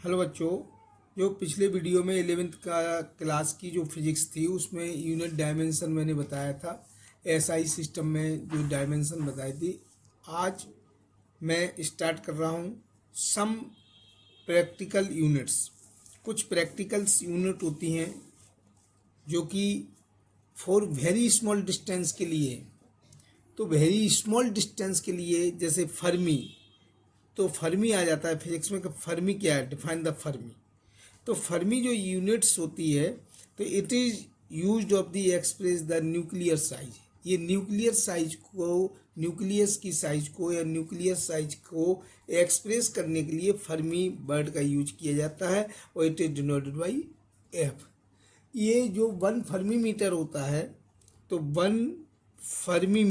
Hello बच्चों। जो पिछले वीडियो में 11th का क्लास की जो फिजिक्स थी उसमें यूनिट डायमेंशन मैंने बताया था। एसआई सिस्टम में जो डायमेंशन बताई थी, आज मैं स्टार्ट कर रहा हूँ सम प्रैक्टिकल यूनिट्स। कुछ प्रैक्टिकल्स यूनिट होती हैं जो कि फॉर वेरी स्मॉल डिस्टेंस के लिए, तो वेरी स्मॉल डिस्टेंस के लिए जैसे फर्मी, तो फर्मी आ जाता है फिजिक्स में कि फर्मी क्या है, डिफाइन द फर्मी। तो फर्मी जो यूनिट्स होती है, तो it is used of the express the nuclear size. ये न्यूक्लियर साइज को, न्यूक्लियस की साइज को या न्यूक्लियर साइज को एक्सप्रेस करने के लिए फर्मी वर्ड का यूज किया जाता है और it is denoted by F. ये जो 1 फर्मी मीटर होता है, तो 1 फर्मी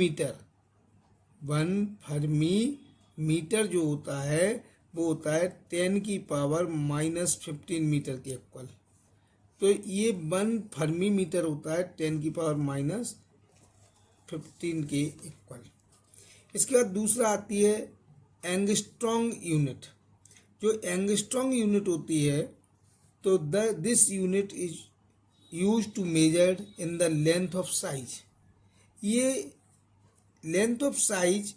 मीटर जो होता है वो होता है 10⁻⁻15 मीटर के इक्वल। तो ये 1 फर्मी मीटर होता है 10⁻15 के इक्वल। इसके बाद दूसरा आती है एंगस्ट्रॉन्ग यूनिट। जो एंगस्ट्रॉन्ग यूनिट होती है, तो this unit is use to measured in the length of size. ये लेंथ ऑफ साइज,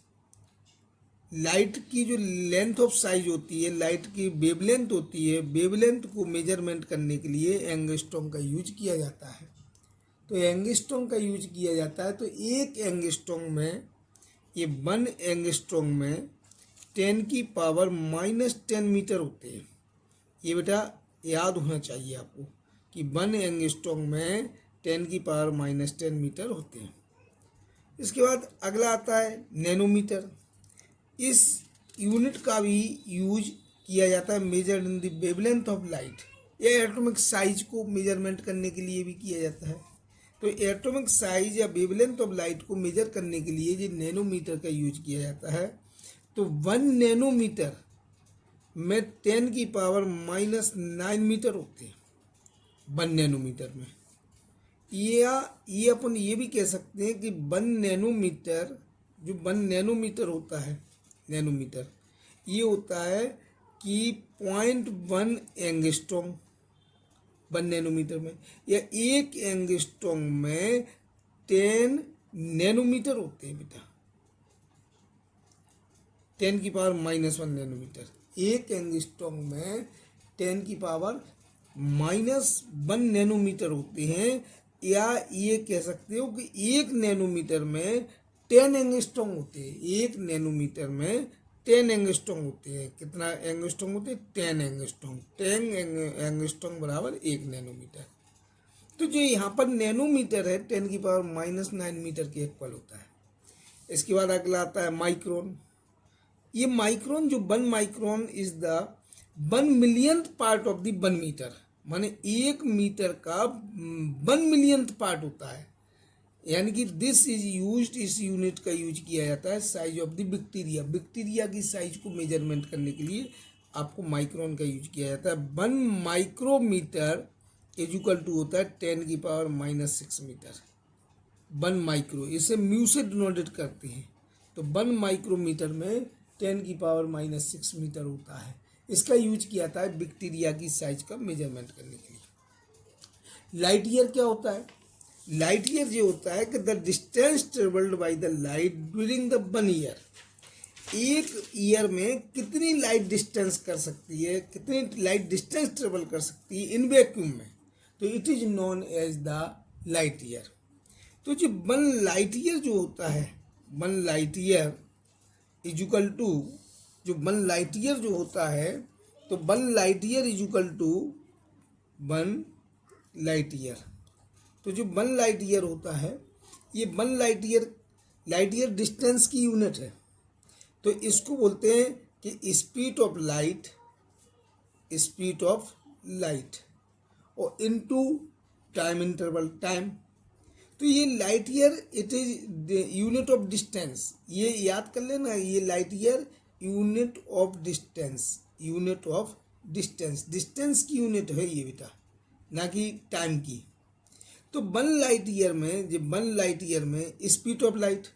लाइट की जो लेंथ ऑफ साइज होती है, लाइट की वेवलेंथ होती है, वेवलेंथ को मेजरमेंट करने के लिए एंगस्ट्रॉम का यूज किया जाता है। तो एंगस्ट्रॉम का यूज किया जाता है, तो एक एंगस्ट्रॉम में, ये 1 एंगस्ट्रॉम में 10⁻⁻10 मीटर होते हैं। ये बेटा याद होना चाहिए आपको कि 1 एंगस्ट्रॉम में 10⁻⁻10 मीटर होते हैं। इसके बाद अगला आता है नैनोमीटर। इस यूनिट का भी यूज किया जाता है measured in the wavelength of light. या एटॉमिक साइज को मेजरमेंट करने के लिए भी किया जाता है। तो एटॉमिक साइज या वेवलेंथ ऑफ लाइट को मेजर करने के लिए ये नैनोमीटर का यूज किया जाता है। तो 1 नैनोमीटर में 10⁻⁻9 मीटर होते हैं 1 नैनोमीटर में। ये अपन ये भी कह सकते हैं कि 1 नैनोमीटर, जो 1 नैनोमीटर होता है, नैनोमीटर ये होता है कि 0.1 एंगस्ट्रॉम 1 नैनोमीटर में, या 1 एंगस्ट्रॉम में 10 नैनोमीटर होते हैं बेटा। 10⁻⁻1 नैनोमीटर, 1 एंगस्ट्रॉम में 10⁻⁻1 नैनोमीटर होते हैं। या ये कह सकते हो कि 1 नैनोमीटर में 10 एंगस्ट्रॉम होते हैं। 1 नैनोमीटर में 10 एंगस्ट्रॉम होते हैं। कितना एंगस्ट्रॉम होते हैं? 10 एंगस्ट्रॉम। 10 एंगस्ट्रॉम बराबर 1 नैनोमीटर। तो जो यहाँ पर नैनोमीटर है 10⁻⁻9 मीटर के इक्वल होता है। इसके बाद अगला आता है माइक्रोन। ये माइक्रोन, जो 1 micron is the 1 millionth part of the 1 metre, माने 1 मीटर का 1 मिलियंथ पार्ट होता है। यानी कि दिस इज यूज्ड, इस यूनिट का यूज किया जाता है size of the bacteria. Bacteria की साइज को मेजरमेंट करने के लिए आपको माइक्रोन का यूज किया जाता है। 1 माइक्रोमीटर इज इक्वल टू होता है 10⁻⁻6 मीटर। 1 माइक्रो, इसे म्यू से डिनोटेट करते हैं। तो 1 माइक्रोमीटर में 10⁻⁻6 मीटर होता है। इसका यूज किया जाता है बैक्टीरिया की साइज का मेजरमेंट करने के लिए। लाइट ईयर क्या होता है? लाइट ईयर ये होता है कि the distance travelled by the light during the 1 year. एक ईयर में कितनी लाइट डिस्टेंस कर सकती है, कितनी लाइट डिस्टेंस ट्रेवल कर सकती है इन वैक्यूम में, तो it is known as the light year. तो जो 1 लाइट ईयर जो होता है, 1 light year is equal to, जो 1 लाइट ईयर जो होता है, तो 1 light year is equal to 1 light year. तो जो 1 लाइट ईयर होता है, ये 1 लाइट ईयर डिस्टेंस की यूनिट है। तो इसको बोलते हैं कि स्पीड ऑफ लाइट और इनटू टाइम इंटरवल, टाइम। तो ये light year it is unit of distance. ये याद कर लेना, ये light year unit of distance, distance की यूनिट है ये बेटा, ना कि टाइम की। तो 1 लाइट ईयर में, जब 1 लाइट ईयर में स्पीड ऑफ लाइट,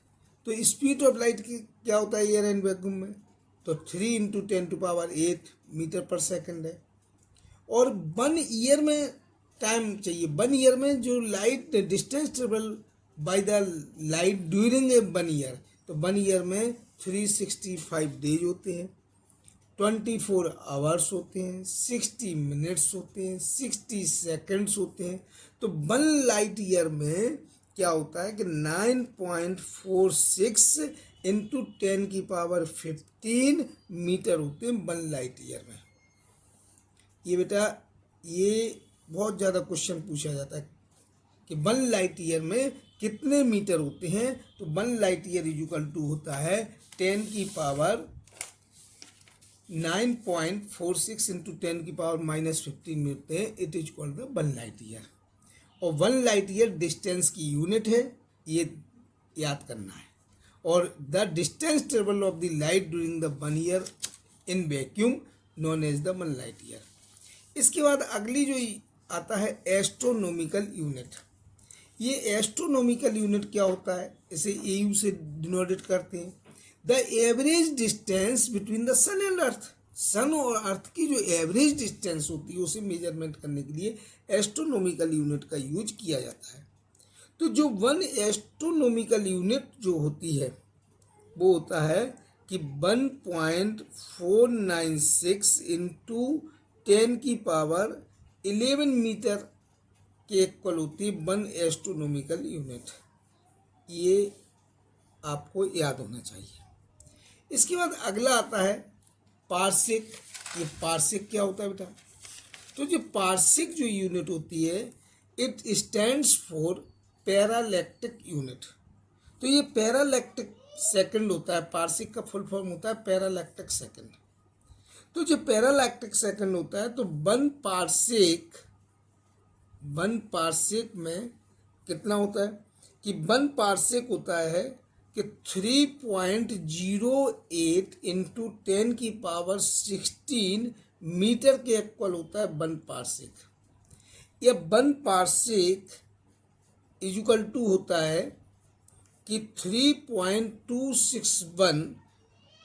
तो स्पीड ऑफ लाइट की क्या होता है एयर एंड वैक्यूम में? तो 3 × 10⁸ मीटर पर सेकंड है। और 1 ईयर में टाइम चाहिए। 1 ईयर में जो light distance travel by the light during a 1 year, तो 1 ईयर में 365 डेज होते हैं, 24 आवर्स होते हैं, 60 मिनट्स होते हैं, 60 सेकंड्स होते हैं। तो 1 लाइट ईयर में क्या होता है कि 9.46 इंटू 10⁻15 मीटर होते हैं 1 लाइट ईयर में। ये बेटा ये बहुत ज़्यादा क्वेश्चन पूछा जाता है कि 1 लाइट ईयर में कितने मीटर होते हैं। तो 1 लाइट ईयर इक्वल टू होता है 9.46 इंटू 10⁻−15 होते हैं। It is called the 1 light year. और 1 लाइट ईयर डिस्टेंस की यूनिट है, ये याद करना है। और the distance travel of the light during the 1 year in vacuum known as the 1 light year. इसके बाद अगली जो आता है एस्ट्रोनॉमिकल यूनिट। ये एस्ट्रोनॉमिकल यूनिट क्या होता है, इसे एयू से डिनोटेड करते हैं। The average distance between the sun and अर्थ। सन और अर्थ की जो एवरेज डिस्टेंस होती है उसे मेजरमेंट करने के लिए एस्ट्रोनॉमिकल यूनिट का यूज किया जाता है। तो जो 1 एस्ट्रोनॉमिकल यूनिट जो होती है वो होता है कि 1.496 इंटू 10⁻11 मीटर के इक्वल होती है 1 एस्ट्रोनॉमिकल यूनिट। ये आपको याद होना चाहिए। इसके बाद अगला आता है पार्सेक। ये पार्सेक क्या होता है बेटा, तो जो पार्सेक जो यूनिट होती है इट स्टैंड्स फॉर पैरालैक्टिक यूनिट। तो ये पैरालैक्टिक सेकंड होता है। पार्सेक का फुल फॉर्म होता है पैरालैक्टिक सेकंड। तो जो पैरालैक्टिक सेकंड होता है तो 1 पार्सेक में कितना होता है कि 1 पार्सेक होता है कि 3.08 इंटू 10⁻16 मीटर के इक्वल होता है 1 पार्सेक। यह 1 पार्सेक इक्वल टू होता है कि 3.261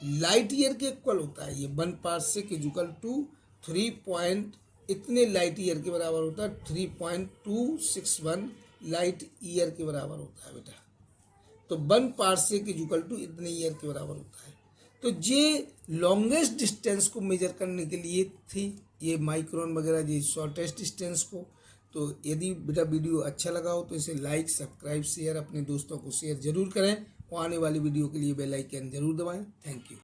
लाइट ईयर के इक्वल होता है। ये 1 पार्सेक इक्वल टू 3 इतने लाइट ईयर के बराबर होता है। 3.261 लाइट ईयर के बराबर होता है बेटा। तो 1 पार्सेक इक्वल टू इतने ईयर के बराबर होता है। तो ये लॉन्गेस्ट डिस्टेंस को मेजर करने के लिए थी, ये माइक्रोन वगैरह ये शॉर्टेस्ट डिस्टेंस को। तो यदि बेटा वीडियो अच्छा लगा हो तो इसे लाइक, सब्सक्राइब, शेयर, अपने दोस्तों को शेयर जरूर करें और आने वाली वीडियो के लिए बेल आइकन जरूर दबाएं। Thank you.